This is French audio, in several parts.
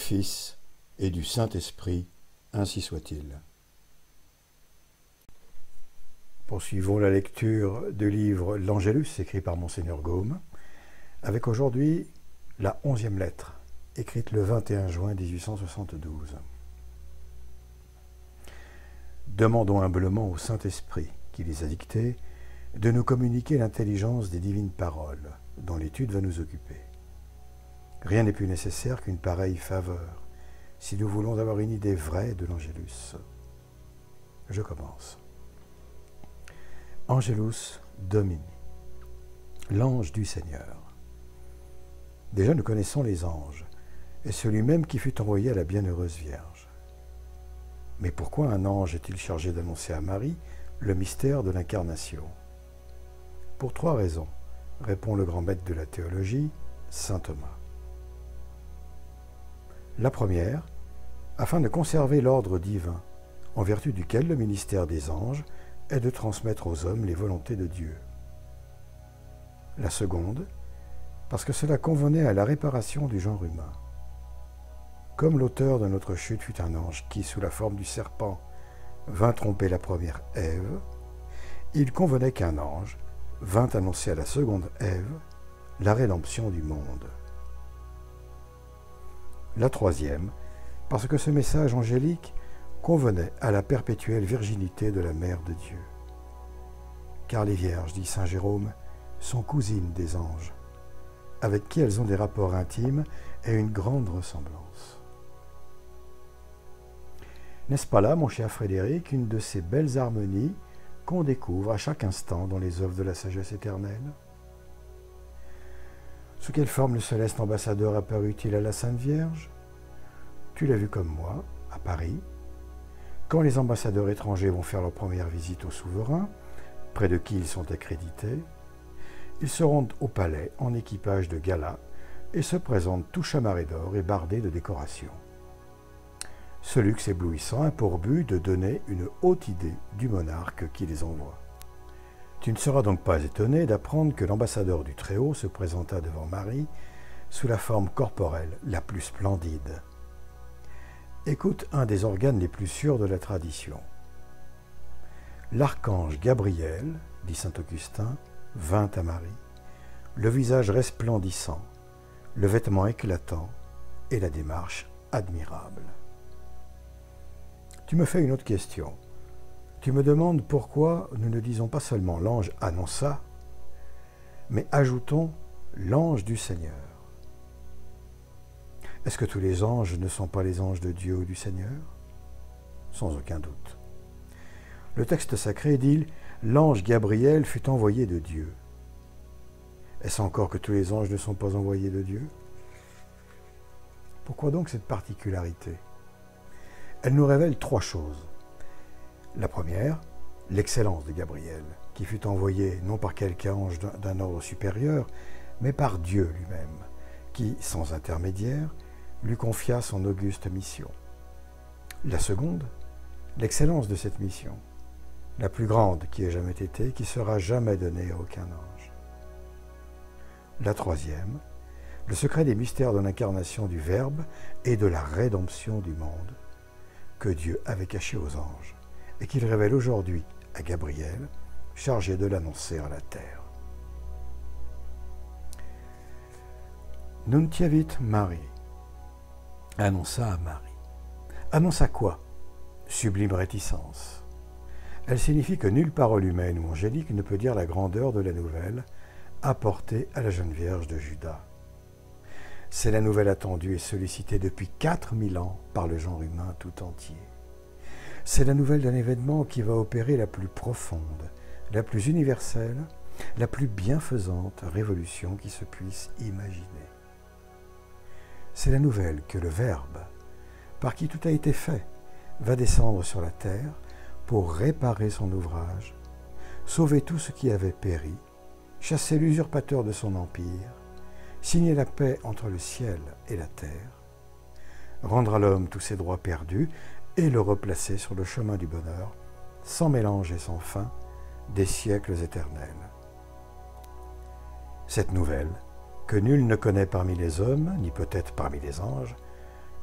Fils et du Saint-Esprit, ainsi soit-il. Poursuivons la lecture du livre L'Angélus, écrit par Monseigneur Gaume, avec aujourd'hui la 11e lettre, écrite le 21 juin 1872. Demandons humblement au Saint-Esprit, qui les a dictées, de nous communiquer l'intelligence des divines paroles, dont l'étude va nous occuper. Rien n'est plus nécessaire qu'une pareille faveur, si nous voulons avoir une idée vraie de l'Angélus. Je commence. Angelus Domini, l'ange du Seigneur. Déjà nous connaissons les anges, et celui même qui fut envoyé à la bienheureuse Vierge. Mais pourquoi un ange est-il chargé d'annoncer à Marie le mystère de l'incarnation? Pour 3 raisons, répond le grand maître de la théologie, saint Thomas. La première, afin de conserver l'ordre divin, en vertu duquel le ministère des anges est de transmettre aux hommes les volontés de Dieu. La seconde, parce que cela convenait à la réparation du genre humain. Comme l'auteur de notre chute fut un ange qui, sous la forme du serpent, vint tromper la première Ève, il convenait qu'un ange vint annoncer à la seconde Ève la rédemption du monde. La troisième, parce que ce message angélique convenait à la perpétuelle virginité de la Mère de Dieu. Car les vierges, dit saint Jérôme, sont cousines des anges, avec qui elles ont des rapports intimes et une grande ressemblance. N'est-ce pas là, mon cher Frédéric, une de ces belles harmonies qu'on découvre à chaque instant dans les œuvres de la sagesse éternelle? Sous quelle forme le céleste ambassadeur apparut-il à la Sainte Vierge? Tu l'as vu comme moi, à Paris. Quand les ambassadeurs étrangers vont faire leur première visite au souverain, près de qui ils sont accrédités, ils se rendent au palais en équipage de gala et se présentent tout chamarrés d'or et bardés de décorations. Ce luxe éblouissant a pour but de donner une haute idée du monarque qui les envoie. Tu ne seras donc pas étonné d'apprendre que l'ambassadeur du Très-Haut se présenta devant Marie sous la forme corporelle la plus splendide. Écoute un des organes les plus sûrs de la tradition. L'archange Gabriel, dit saint Augustin, vint à Marie, le visage resplendissant, le vêtement éclatant et la démarche admirable. Tu me fais une autre question. Tu me demandes pourquoi nous ne disons pas seulement l'ange annonça, mais ajoutons l'ange du Seigneur. Est-ce que tous les anges ne sont pas les anges de Dieu ou du Seigneur? Sans aucun doute. Le texte sacré dit « L'ange Gabriel fut envoyé de Dieu ». Est-ce encore que tous les anges ne sont pas envoyés de Dieu? Pourquoi donc cette particularité? Elle nous révèle 3 choses. La première, l'excellence de Gabriel, qui fut envoyé non par quelque ange d'un ordre supérieur, mais par Dieu lui-même, qui, sans intermédiaire, lui confia son auguste mission. La seconde, l'excellence de cette mission, la plus grande qui ait jamais été, qui sera jamais donnée à aucun ange. La troisième, le secret des mystères de l'incarnation du Verbe et de la rédemption du monde, que Dieu avait caché aux anges, et qu'il révèle aujourd'hui à Gabriel, chargé de l'annoncer à la terre. Nunciavit Marie, annonça à Marie. Annonça quoi? Sublime réticence. Elle signifie que nulle parole humaine ou angélique ne peut dire la grandeur de la nouvelle apportée à la jeune Vierge de Juda. C'est la nouvelle attendue et sollicitée depuis 4000 ans par le genre humain tout entier. C'est la nouvelle d'un événement qui va opérer la plus profonde, la plus universelle, la plus bienfaisante révolution qui se puisse imaginer. C'est la nouvelle que le Verbe, par qui tout a été fait, va descendre sur la terre pour réparer son ouvrage, sauver tout ce qui avait péri, chasser l'usurpateur de son empire, signer la paix entre le ciel et la terre, rendre à l'homme tous ses droits perdus et le replacer sur le chemin du bonheur, sans mélange et sans fin, des siècles éternels. Cette nouvelle, que nul ne connaît parmi les hommes, ni peut-être parmi les anges,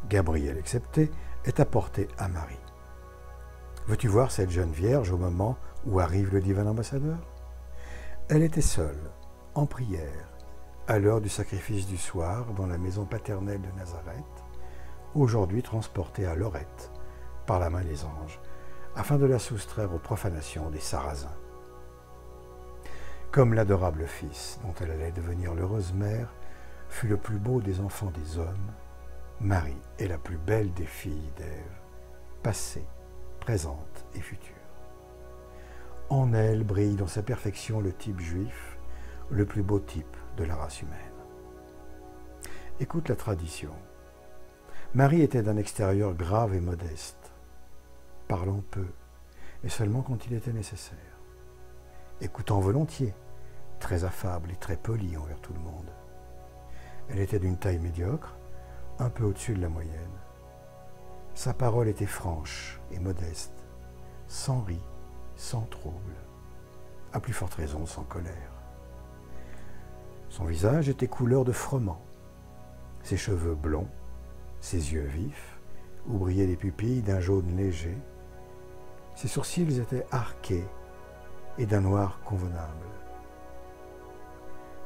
Gabriel excepté, est apporté à Marie. Veux-tu voir cette jeune vierge au moment où arrive le divin ambassadeur? Elle était seule, en prière, à l'heure du sacrifice du soir dans la maison paternelle de Nazareth, aujourd'hui transportée à Lorette par la main des anges, afin de la soustraire aux profanations des Sarrasins. Comme l'adorable fils dont elle allait devenir l'heureuse mère fut le plus beau des enfants des hommes, Marie est la plus belle des filles d'Ève, passée, présente et future. En elle brille dans sa perfection le type juif, le plus beau type de la race humaine. Écoute la tradition. Marie était d'un extérieur grave et modeste, parlant peu, et seulement quand il était nécessaire. Écoutant volontiers, très affable et très polie envers tout le monde. Elle était d'une taille médiocre, un peu au-dessus de la moyenne. Sa parole était franche et modeste, sans ris, sans trouble, à plus forte raison sans colère. Son visage était couleur de froment, ses cheveux blonds, ses yeux vifs, où brillaient les pupilles d'un jaune léger, ses sourcils étaient arqués et d'un noir convenable.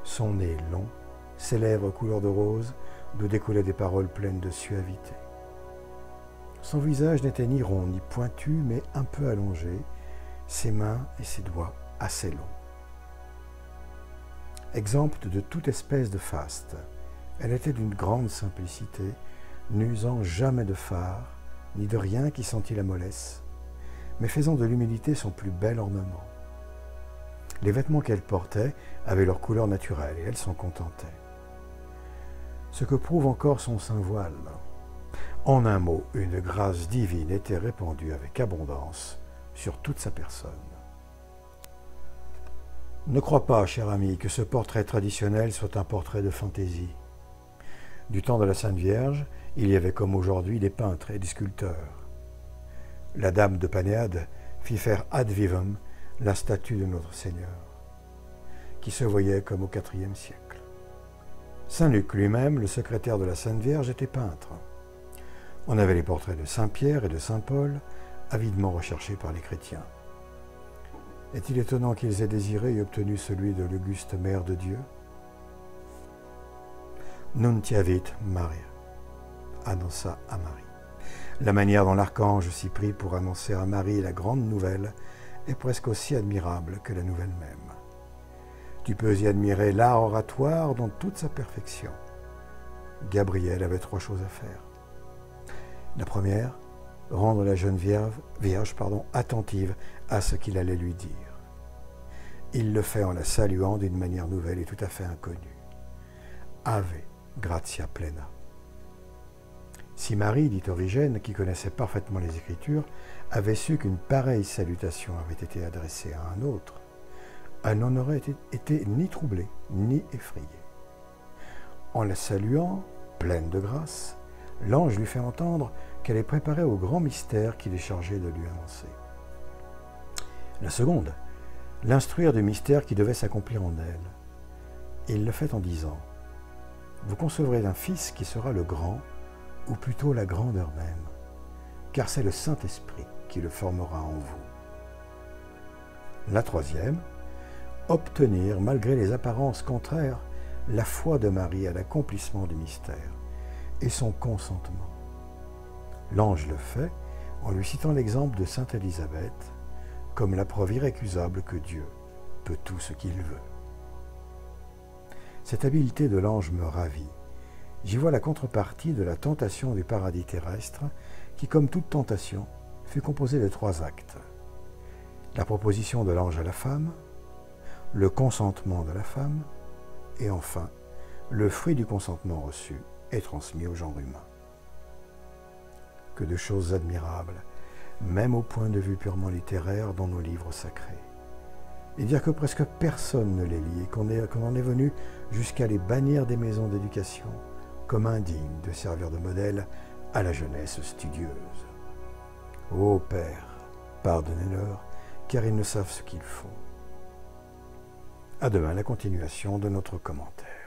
Son nez long, ses lèvres couleur de rose, d'où découlaient des paroles pleines de suavité. Son visage n'était ni rond ni pointu, mais un peu allongé, ses mains et ses doigts assez longs. Exempte de toute espèce de faste, elle était d'une grande simplicité, n'usant jamais de fard, ni de rien qui sentît la mollesse, mais faisant de l'humilité son plus bel ornement. Les vêtements qu'elle portait avaient leur couleur naturelle et elle s'en contentait. Ce que prouve encore son saint voile. En un mot, une grâce divine était répandue avec abondance sur toute sa personne. Ne crois pas, cher ami, que ce portrait traditionnel soit un portrait de fantaisie. Du temps de la Sainte Vierge, il y avait comme aujourd'hui des peintres et des sculpteurs. La dame de Panéade fit faire ad vivum la statue de notre Seigneur, qui se voyait comme au IVe siècle. Saint Luc lui-même, le secrétaire de la Sainte Vierge, était peintre. On avait les portraits de Saint Pierre et de Saint Paul, avidement recherchés par les chrétiens. Est-il étonnant qu'ils aient désiré et obtenu celui de l'auguste Mère de Dieu? Nunciavit Maria, annonça à Marie. La manière dont l'archange s'y prit pour annoncer à Marie la grande nouvelle est presque aussi admirable que la nouvelle même. Tu peux y admirer l'art oratoire dans toute sa perfection. Gabriel avait 3 choses à faire. La première, rendre la jeune vierge attentive à ce qu'il allait lui dire. Il le fait en la saluant d'une manière nouvelle et tout à fait inconnue. Ave gratia plena. Si Marie, dit Origène, qui connaissait parfaitement les Écritures, avait su qu'une pareille salutation avait été adressée à un autre, elle n'en aurait été ni troublée, ni effrayée. En la saluant, pleine de grâce, l'ange lui fait entendre qu'elle est préparée au grand mystère qu'il est chargé de lui annoncer. La seconde, l'instruire du mystère qui devait s'accomplir en elle. Il le fait en disant « Vous concevrez un fils qui sera le grand, ou plutôt la grandeur même, car c'est le Saint-Esprit qui le formera en vous. » La troisième, obtenir, malgré les apparences contraires, la foi de Marie à l'accomplissement du mystère et son consentement. L'ange le fait en lui citant l'exemple de sainte Élisabeth comme la preuve irrécusable que Dieu peut tout ce qu'il veut. Cette habileté de l'ange me ravit. J'y vois la contrepartie de la tentation du paradis terrestre qui, comme toute tentation, fut composée de 3 actes. La proposition de l'ange à la femme, le consentement de la femme, et enfin, le fruit du consentement reçu est transmis au genre humain. Que de choses admirables, même au point de vue purement littéraire dans nos livres sacrés. Et dire que presque personne ne les lit et qu'on en est venu jusqu'à les bannir des maisons d'éducation, comme indignes de servir de modèle à la jeunesse studieuse. Ô Père, pardonnez-leur, car ils ne savent ce qu'ils font. À demain, la continuation de notre commentaire.